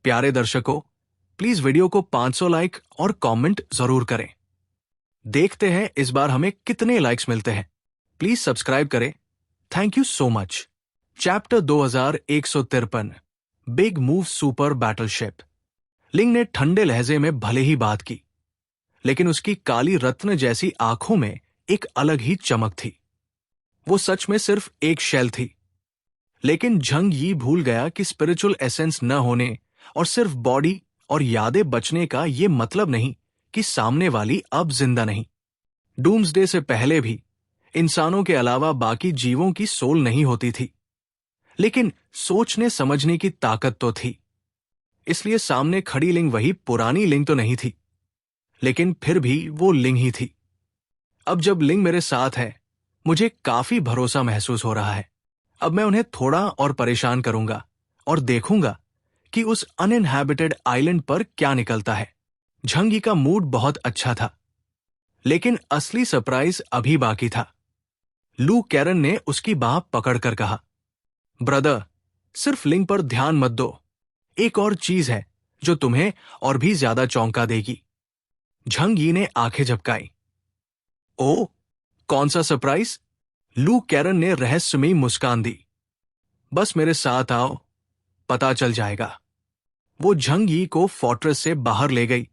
प्यारे दर्शकों, please video को 500 लाइक और कमेंट जरूर करें। देखते हैं इस बार हमें कितने लाइक्स मिलते हैं। प्लीज सब्सक्राइब करें। Thank you so much. Chapter 2153, big move super battleship. लिंग ने ठंडे लहजे में भले ही बात की, लेकिन उसकी काली रत्न जैसी आंखों में एक अलग ही चमक थी। वो सच में सिर्फ एक शेल थी, लेकिन झंग यी भूल गया कि स्पिरिचुअल एसेंस न होने और सिर्फ बॉडी और यादें बचने का ये मतलब नहीं कि सामने वाली अब जिंदा नहीं। डूम्सडे से पहले भी इंसानों के अलावा बाकी जीवों की सोल नहीं होती थी, लेकिन सोचने समझने की ताकत तो थी। इसलिए सामने खड़ी लिंग वही पुरानी लिंग तो नहीं थी, लेकिन फिर भी वो लिंग ही थी। अब जब लिंग मेरे साथ है, मुझे काफी भरोसा महसूस हो रहा है। अब मैं उन्हें थोड़ा और परेशान करूंगा और देखूंगा कि उस अनइनहैबिटेड आइलैंड पर क्या निकलता है। झंगी का मूड बहुत अच्छा था, लेकिन असली सरप्राइज अभी बाकी था। लू कैरन ने उसकी बाह पकड़कर कहा, ब्रदर, सिर्फ लिंग पर ध्यान मत दो। एक और चीज है जो तुम्हें और भी ज्यादा चौंका देगी। झंगी ने आंखें झपकाई। ओ, कौन सा सरप्राइज? लू कैरन ने रहस्यमयी मुस्कान दी। बस मेरे साथ आओ, पता चल जाएगा। वो झंगी को फोर्ट्रेस से बाहर ले गई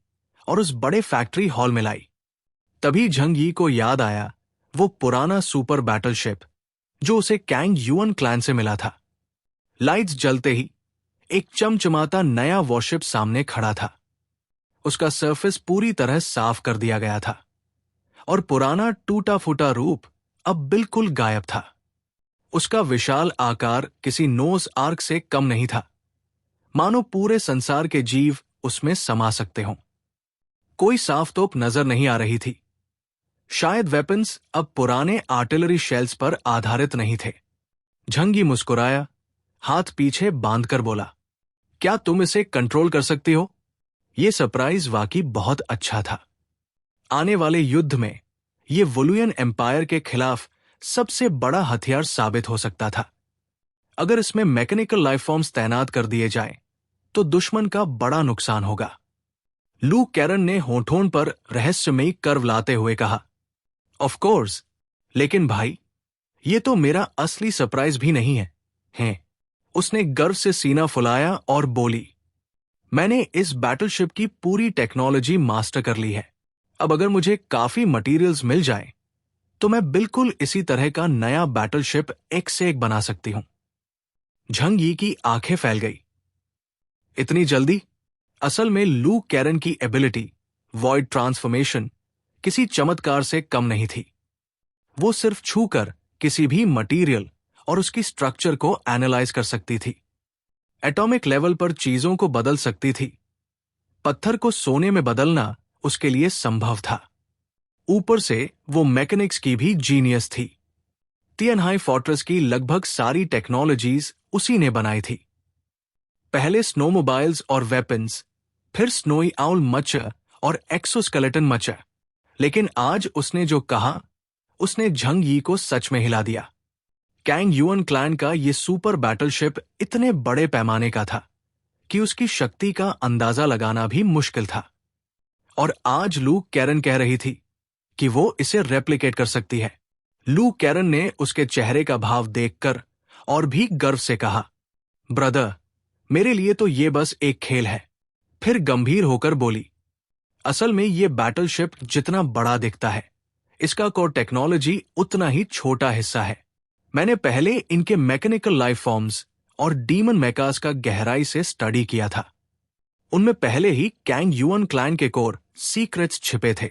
और उस बड़े फैक्ट्री हॉल में लाई। तभी झंगी को याद आया वो पुराना सुपर बैटलशिप जो उसे कैंग युअन क्लैन से मिला था। लाइट्स जलते ही एक चमचमाता नया वॉरशिप सामने खड़ा था। उसका सरफेस पूरी तरह साफ कर दिया गया था और पुराना टूटा फूटा रूप अब बिल्कुल गायब था। उसका विशाल आकार किसी नोज आर्क से कम नहीं था, मानो पूरे संसार के जीव उसमें समा सकते हों। कोई साफ तोप नजर नहीं आ रही थी। शायद वेपन्स अब पुराने आर्टिलरी शेल्स पर आधारित नहीं थे। झंगी मुस्कुराया, हाथ पीछे बांधकर बोला, क्या तुम इसे कंट्रोल कर सकती हो? यह सरप्राइज वाकई बहुत अच्छा था। आने वाले युद्ध में यह वुलुयन एम्पायर के खिलाफ सबसे बड़ा हथियार साबित हो सकता था। अगर इसमें मैकेनिकल लाइफ फॉर्म्स तैनात कर दिए जाएं, तो दुश्मन का बड़ा नुकसान होगा। लू कैरन ने होठों पर रहस्यमयी कर्व लाते हुए कहा, ऑफ कोर्स, लेकिन भाई, ये तो मेरा असली सरप्राइज भी नहीं है। उसने गर्व से सीना फुलाया और बोली, मैंने इस बैटलशिप की पूरी टेक्नोलॉजी मास्टर कर ली है। अब अगर मुझे काफी मटेरियल्स मिल जाए, तो मैं बिल्कुल इसी तरह का नया बैटलशिप एक से एक बना सकती हूं। झंगी की आंखें फैल गई। इतनी जल्दी? असल में लू कैरन की एबिलिटी वॉइड ट्रांसफॉर्मेशन किसी चमत्कार से कम नहीं थी। वो सिर्फ छूकर किसी भी मटेरियल और उसकी स्ट्रक्चर को एनालाइज कर सकती थी। एटॉमिक लेवल पर चीजों को बदल सकती थी। पत्थर को सोने में बदलना उसके लिए संभव था। ऊपर से वो मैकेनिक्स की भी जीनियस थी। तियनहाई फोर्ट्रेस की लगभग सारी टेक्नोलॉजीज उसी ने बनाई थी। पहले स्नोमोबाइल्स और वेपन्स, फिर स्नोई आउल मचर और एक्सोस्केलेटन मचर। लेकिन आज उसने जो कहा, उसने झंग यी को सच में हिला दिया। कैंग युअन क्लैन का ये सुपर बैटलशिप इतने बड़े पैमाने का था कि उसकी शक्ति का अंदाजा लगाना भी मुश्किल था। और आज लू कैरन कह रही थी कि वो इसे रेप्लिकेट कर सकती है। लू कैरन ने उसके चेहरे का भाव देखकर और भी गर्व से कहा, ब्रदर, मेरे लिए तो ये बस एक खेल है। फिर गंभीर होकर बोली, असल में ये बैटलशिप जितना बड़ा दिखता है, इसका कोर टेक्नोलॉजी उतना ही छोटा हिस्सा है। मैंने पहले इनके मैकेनिकल लाइफ फॉर्म्स और डीमन मैकास का गहराई से स्टडी किया था। उनमें पहले ही कैंग युअन क्लैन के कोर सीक्रेट्स छिपे थे।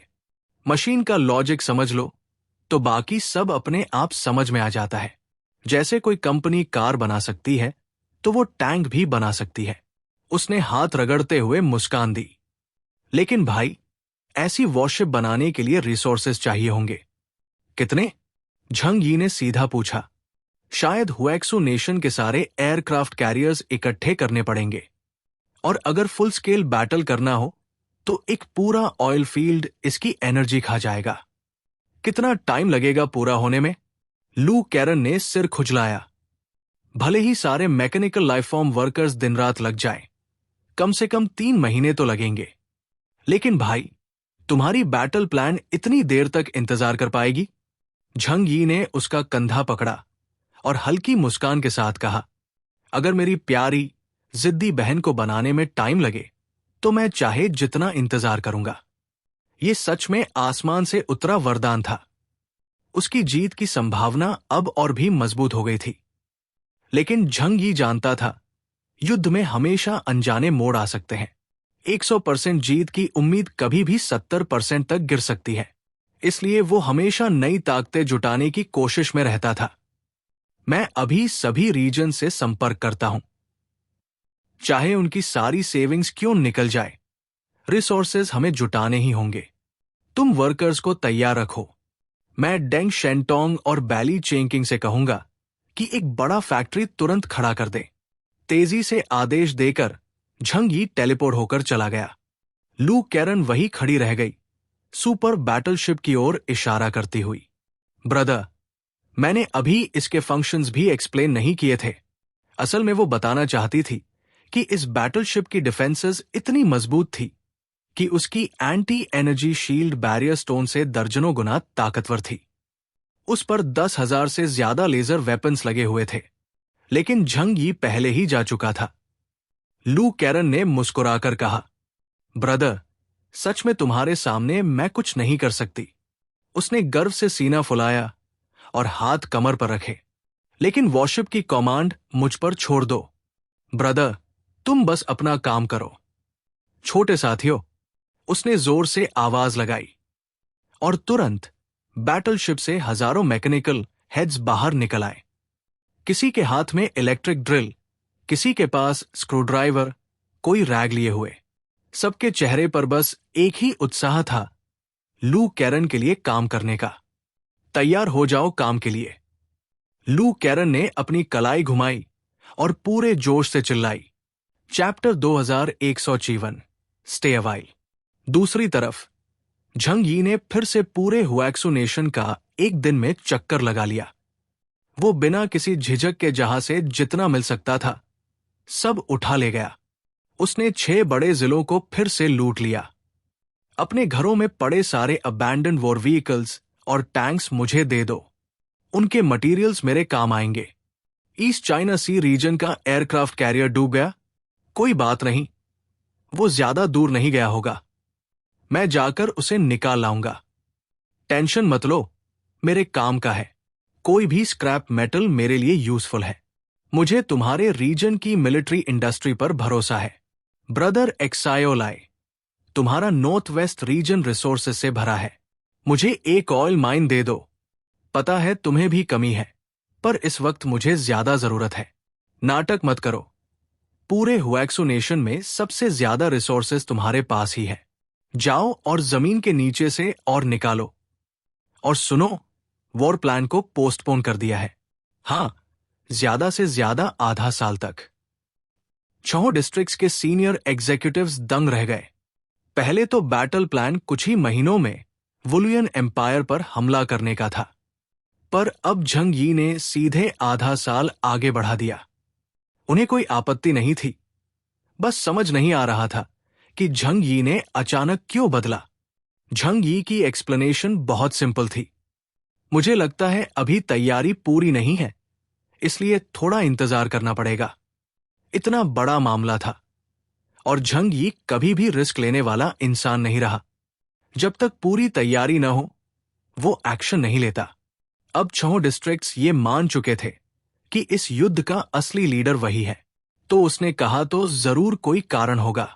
मशीन का लॉजिक समझ लो तो बाकी सब अपने आप समझ में आ जाता है। जैसे कोई कंपनी कार बना सकती है, तो वो टैंक भी बना सकती है। उसने हाथ रगड़ते हुए मुस्कान दी। लेकिन भाई, ऐसी वॉरशिप बनाने के लिए रिसोर्सेज चाहिए होंगे। कितने? झंग यी ने सीधा पूछा। शायद हुएक्सू नेशन के सारे एयरक्राफ्ट कैरियर्स इकट्ठे करने पड़ेंगे। और अगर फुल स्केल बैटल करना हो, तो एक पूरा ऑयल फील्ड इसकी एनर्जी खा जाएगा। कितना टाइम लगेगा पूरा होने में? लू कैरन ने सिर खुजलाया। भले ही सारे मैकेनिकल लाइफ फॉर्म वर्कर्स दिन रात लग जाएं, कम से कम 3 महीने तो लगेंगे। लेकिन भाई, तुम्हारी बैटल प्लान इतनी देर तक इंतजार कर पाएगी? झंग यी ने उसका कंधा पकड़ा और हल्की मुस्कान के साथ कहा, अगर मेरी प्यारी, जिद्दी बहन को बनाने में टाइम लगे, तो मैं चाहे जितना इंतजार करूंगा। ये सच में आसमान से उतरा वरदान था। उसकी जीत की संभावना अब और भी मजबूत हो गई थी। लेकिन झंग यी जानता था, युद्ध में हमेशा अनजाने मोड़ आ सकते हैं। 100% जीत की उम्मीद कभी भी 70% तक गिर सकती है। इसलिए वो हमेशा नई ताकतें जुटाने की कोशिश में रहता था। मैं अभी सभी रीजन से संपर्क करता हूं, चाहे उनकी सारी सेविंग्स क्यों निकल जाए। रिसोर्सेज हमें जुटाने ही होंगे। तुम वर्कर्स को तैयार रखो। मैं डेंग शेंटोंग और बैली चेंकिंग से कहूंगा कि एक बड़ा फैक्ट्री तुरंत खड़ा कर दे। तेजी से आदेश देकर झंग यी टेलीपोर्ट होकर चला गया। लू कैरन वही खड़ी रह गई, सुपर बैटलशिप की ओर इशारा करती हुई। ब्रदर, मैंने अभी इसके फंक्शंस भी एक्सप्लेन नहीं किए थे। असल में वो बताना चाहती थी कि इस बैटलशिप की डिफेंसेस इतनी मजबूत थी कि उसकी anti energy shield barrier stone से दर्जनों गुना ताकतवर थी। उस पर 10,000 से ज्यादा लेजर वेपन्स लगे हुए थे। लेकिन झंग यी पहले ही जा चुका था। लू कैरन ने मुस्कुराकर कहा, ब्रदर, सच में तुम्हारे सामने मैं कुछ नहीं कर सकती। उसने गर्व से सीना फुलाया और हाथ कमर पर रखे। लेकिन वॉरशिप की कमांड मुझ पर छोड़ दो। ब्रदर, तुम बस अपना काम करो। छोटे साथियों, उसने जोर से आवाज लगाई और तुरंत बैटलशिप से हजारों मैकेनिकल हेड्स बाहर निकल आए। किसी के हाथ में इलेक्ट्रिक ड्रिल, किसी के पास स्क्रूड्राइवर, कोई रैग लिए हुए। सबके चेहरे पर बस एक ही उत्साह था, लू कैरन के लिए काम करने का। तैयार हो जाओ काम के लिए। लू कैरन ने अपनी कलाई घुमाई और पूरे जोश से चिल्लाई, चैप्टर 2154, स्टे अवाइल। दूसरी तरफ झंग यी ने फिर से पूरे हुएक्सू नेशन का एक दिन में चक्कर लगा लिया। वो बिना किसी झिझक के जहां से जितना मिल सकता था, सब उठा ले गया। उसने 6 बड़े जिलों को फिर से लूट लिया। अपने घरों में पड़े सारे अबैंडन्ड वॉर व्हीकल्स और टैंक्स मुझे दे दो। उनके मटेरियल्स मेरे काम आएंगे। ईस्ट चाइना सी रीजन का एयरक्राफ्ट कैरियर डूब गया, कोई बात नहीं, वो ज्यादा दूर नहीं गया होगा। मैं जाकर उसे निकाल लाऊंगा। टेंशन मत लो, मेरे काम का है। कोई भी स्क्रैप मेटल मेरे लिए यूजफुल है। मुझे तुम्हारे रीजन की मिलिट्री इंडस्ट्री पर भरोसा है। ब्रदर एक्सायोलाई, तुम्हारा नॉर्थ वेस्ट रीजन रिसोर्सेज से भरा है। मुझे एक ऑयल माइन दे दो। पता है तुम्हें भी कमी है, पर इस वक्त मुझे ज्यादा जरूरत है। नाटक मत करो। पूरे हुएक्सू नेशन में सबसे ज्यादा रिसोर्सेज तुम्हारे पास ही है। जाओ और जमीन के नीचे से और निकालो। और सुनो, वॉर प्लान को पोस्टपोन कर दिया है। हां, ज्यादा से ज्यादा आधा साल तक। 6 डिस्ट्रिक्ट्स के सीनियर एग्जीक्यूटिव्स दंग रह गए। पहले तो बैटल प्लान कुछ ही महीनों में वुलियन एम्पायर पर हमला करने का था, पर अब झंग यी ने सीधे आधा साल आगे बढ़ा दिया। उन्हें कोई आपत्ति नहीं थी, बस समझ नहीं आ रहा था कि झंग यी ने अचानक क्यों बदला। झंग यी की एक्सप्लेनेशन बहुत सिंपल थी। मुझे लगता है अभी तैयारी पूरी नहीं है, इसलिए थोड़ा इंतजार करना पड़ेगा। इतना बड़ा मामला था और झंग यी कभी भी रिस्क लेने वाला इंसान नहीं रहा। जब तक पूरी तैयारी न हो, वो एक्शन नहीं लेता। अब 6 डिस्ट्रिक्ट्स ये मान चुके थे कि इस युद्ध का असली लीडर वही है, तो उसने कहा तो जरूर कोई कारण होगा।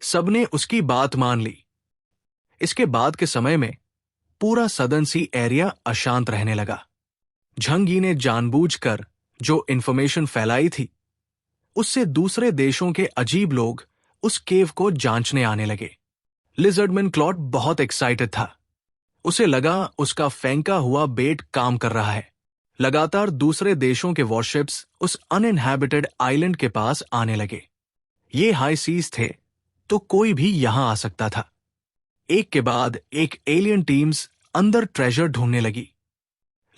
सबने उसकी बात मान ली। इसके बाद के समय में पूरा सदर्न सी एरिया अशांत रहने लगा। झंग यी ने जानबूझकर जो इंफॉर्मेशन फैलाई थी, उससे दूसरे देशों के अजीब लोग उस केव को जांचने आने लगे। लिजर्डमैन क्लॉट बहुत एक्साइटेड था। उसे लगा उसका फेंका हुआ बेट काम कर रहा है। लगातार दूसरे देशों के वॉरशिप्स उस अनइनहैबिटेड आइलैंड के पास आने लगे। ये हाई सीज थे, तो कोई भी यहां आ सकता था। एक के बाद एक एलियन टीम्स अंदर ट्रेजर ढूंढने लगी।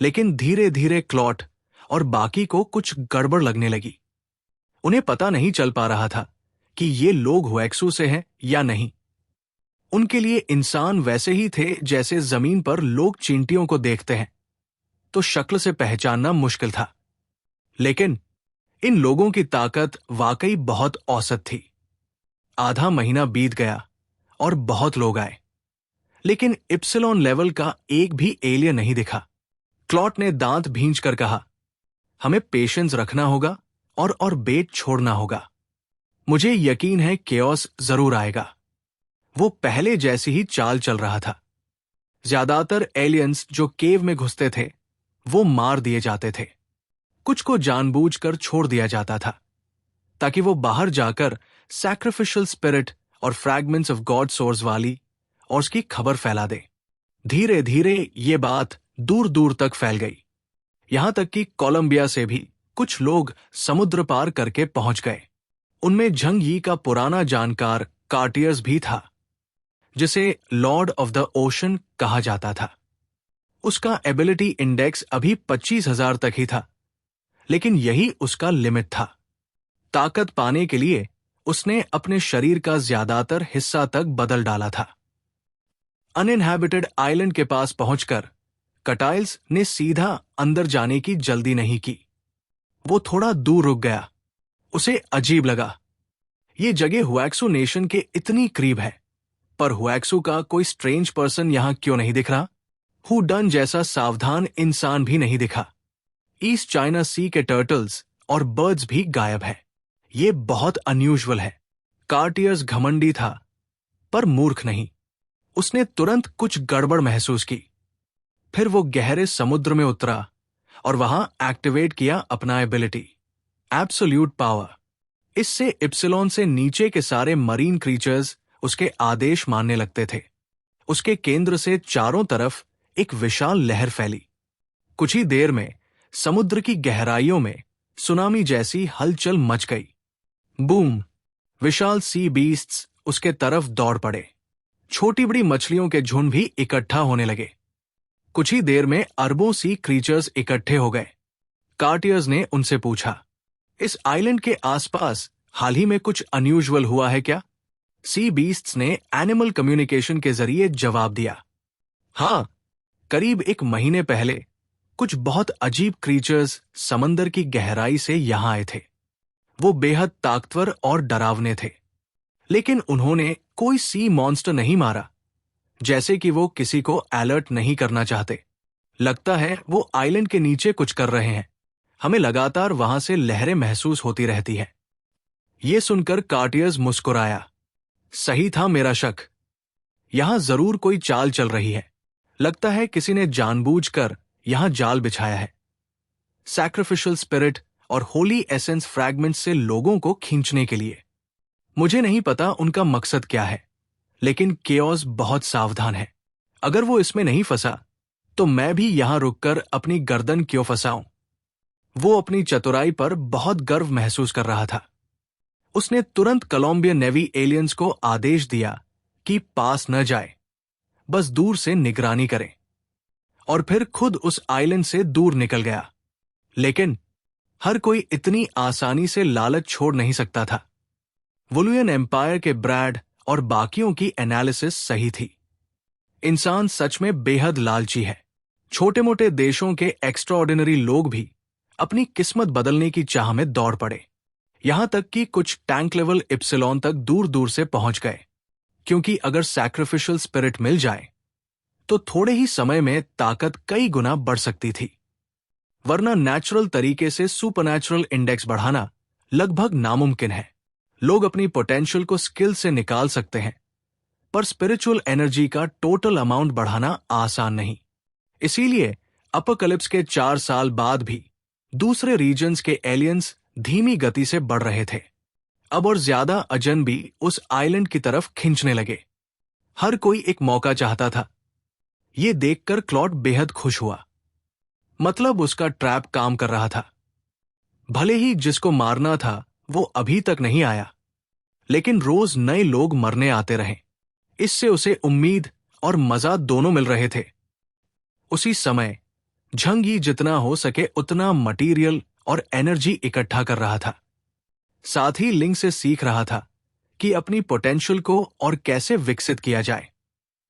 लेकिन धीरे धीरे क्लॉट और बाकी को कुछ गड़बड़ लगने लगी। उन्हें पता नहीं चल पा रहा था कि ये लोग हुएक्सू से हैं या नहीं। उनके लिए इंसान वैसे ही थे जैसे जमीन पर लोग चींटियों को देखते हैं, तो शक्ल से पहचानना मुश्किल था। लेकिन इन लोगों की ताकत वाकई बहुत औसत थी। आधा महीना बीत गया और बहुत लोग आए, लेकिन इप्सिलॉन लेवल का एक भी एलियन नहीं दिखा। क्लॉट ने दांत भींच कर कहा, हमें पेशेंस रखना होगा और बेट छोड़ना होगा। मुझे यकीन है केओस जरूर आएगा। वो पहले जैसी ही चाल चल रहा था। ज्यादातर एलियंस जो केव में घुसते थे वो मार दिए जाते थे। कुछ को जानबूझकर छोड़ दिया जाता था ताकि वो बाहर जाकर सैक्रिफिशियल स्पिरिट और फ्रैगमेंट्स ऑफ गॉड सोर्स वाली और उसकी खबर फैला दे। धीरे धीरे ये बात दूर दूर तक फैल गई, यहां तक कि कोलंबिया से भी कुछ लोग समुद्र पार करके पहुंच गए। उनमें झंग यी का पुराना जानकार कार्टियर्स भी था, जिसे लॉर्ड ऑफ द ओशन कहा जाता था। उसका एबिलिटी इंडेक्स अभी 25,000 तक ही था, लेकिन यही उसका लिमिट था। ताकत पाने के लिए उसने अपने शरीर का ज्यादातर हिस्सा तक बदल डाला था। अनइनहैबिटेड आइलैंड के पास पहुंचकर कटाइल्स ने सीधा अंदर जाने की जल्दी नहीं की। वो थोड़ा दूर रुक गया। उसे अजीब लगा, ये जगह हुएक्सू नेशन के इतनी करीब है, पर हुएक्सू का कोई स्ट्रेंज पर्सन यहां क्यों नहीं दिख रहा? हुडन जैसा सावधान इंसान भी नहीं दिखा। ईस्ट चाइना सी के टर्टल्स और बर्ड्स भी गायब है। ये बहुत अनयूजुअल है। कार्टियर्स घमंडी था, पर मूर्ख नहीं। उसने तुरंत कुछ गड़बड़ महसूस की। फिर वो गहरे समुद्र में उतरा और वहां एक्टिवेट किया अपना एबिलिटी, एब्सोल्यूट पावर। इससे इप्सिलॉन से नीचे के सारे मरीन क्रीचर्स उसके आदेश मानने लगते थे। उसके केंद्र से चारों तरफ एक विशाल लहर फैली। कुछ ही देर में समुद्र की गहराइयों में सुनामी जैसी हलचल मच गई। बूम! विशाल सी बीस्ट्स उसके तरफ दौड़ पड़े। छोटी बड़ी मछलियों के झुंड भी इकट्ठा होने लगे। कुछ ही देर में अरबों सी क्रीचर्स इकट्ठे हो गए। कार्टियर्स ने उनसे पूछा, इस आइलैंड के आसपास हाल ही में कुछ अनयूजुअल हुआ है क्या? सी बीस्ट्स ने एनिमल कम्युनिकेशन के जरिए जवाब दिया, हाँ, करीब 1 महीने पहले कुछ बहुत अजीब क्रीचर्स समंदर की गहराई से यहां आए थे। वो बेहद ताकतवर और डरावने थे, लेकिन उन्होंने कोई सी मॉन्स्टर नहीं मारा, जैसे कि वो किसी को अलर्ट नहीं करना चाहते। लगता है वो आइलैंड के नीचे कुछ कर रहे हैं। हमें लगातार वहां से लहरें महसूस होती रहती हैं। ये सुनकर कार्टियर्स मुस्कुराया। सही था मेरा शक। यहां जरूर कोई चाल चल रही है। लगता है किसी ने जानबूझकर यहां जाल बिछाया है, सैक्रिफिशियल स्पिरिट और होली एसेंस फ्रैगमेंट से लोगों को खींचने के लिए। मुझे नहीं पता उनका मकसद क्या है, लेकिन केओस बहुत सावधान है। अगर वो इसमें नहीं फंसा तो मैं भी यहां रुककर अपनी गर्दन क्यों फंसाऊं? वो अपनी चतुराई पर बहुत गर्व महसूस कर रहा था। उसने तुरंत कोलंबियन नेवी एलियंस को आदेश दिया कि पास न जाए, बस दूर से निगरानी करें, और फिर खुद उस आइलैंड से दूर निकल गया। लेकिन हर कोई इतनी आसानी से लालच छोड़ नहीं सकता था। वुलुयन एम्पायर के ब्रैड और बाकियों की एनालिसिस सही थी। इंसान सच में बेहद लालची है। छोटे मोटे देशों के एक्स्ट्राऑर्डिनरी लोग भी अपनी किस्मत बदलने की चाह में दौड़ पड़े। यहां तक कि कुछ टैंक लेवल इप्सिलॉन तक दूर दूर से पहुंच गए, क्योंकि अगर सैक्रिफिशियल स्पिरिट मिल जाए तो थोड़े ही समय में ताकत कई गुना बढ़ सकती थी। वरना नेचुरल तरीके से सुपरनैचुरल इंडेक्स बढ़ाना लगभग नामुमकिन है। लोग अपनी पोटेंशियल को स्किल से निकाल सकते हैं, पर स्पिरिचुअल एनर्जी का टोटल अमाउंट बढ़ाना आसान नहीं। इसीलिए अपोकलिप्स के 4 साल बाद भी दूसरे रीजन्स के एलियंस धीमी गति से बढ़ रहे थे। अब और ज्यादा अजनबी उस आइलैंड की तरफ खींचने लगे। हर कोई एक मौका चाहता था। ये देखकर क्लॉट बेहद खुश हुआ। मतलब उसका ट्रैप काम कर रहा था। भले ही जिसको मारना था वो अभी तक नहीं आया, लेकिन रोज नए लोग मरने आते रहे। इससे उसे उम्मीद और मजा दोनों मिल रहे थे। उसी समय झंग यी जितना हो सके उतना मटीरियल और एनर्जी इकट्ठा कर रहा था। साथ ही लिंग से सीख रहा था कि अपनी पोटेंशियल को और कैसे विकसित किया जाए।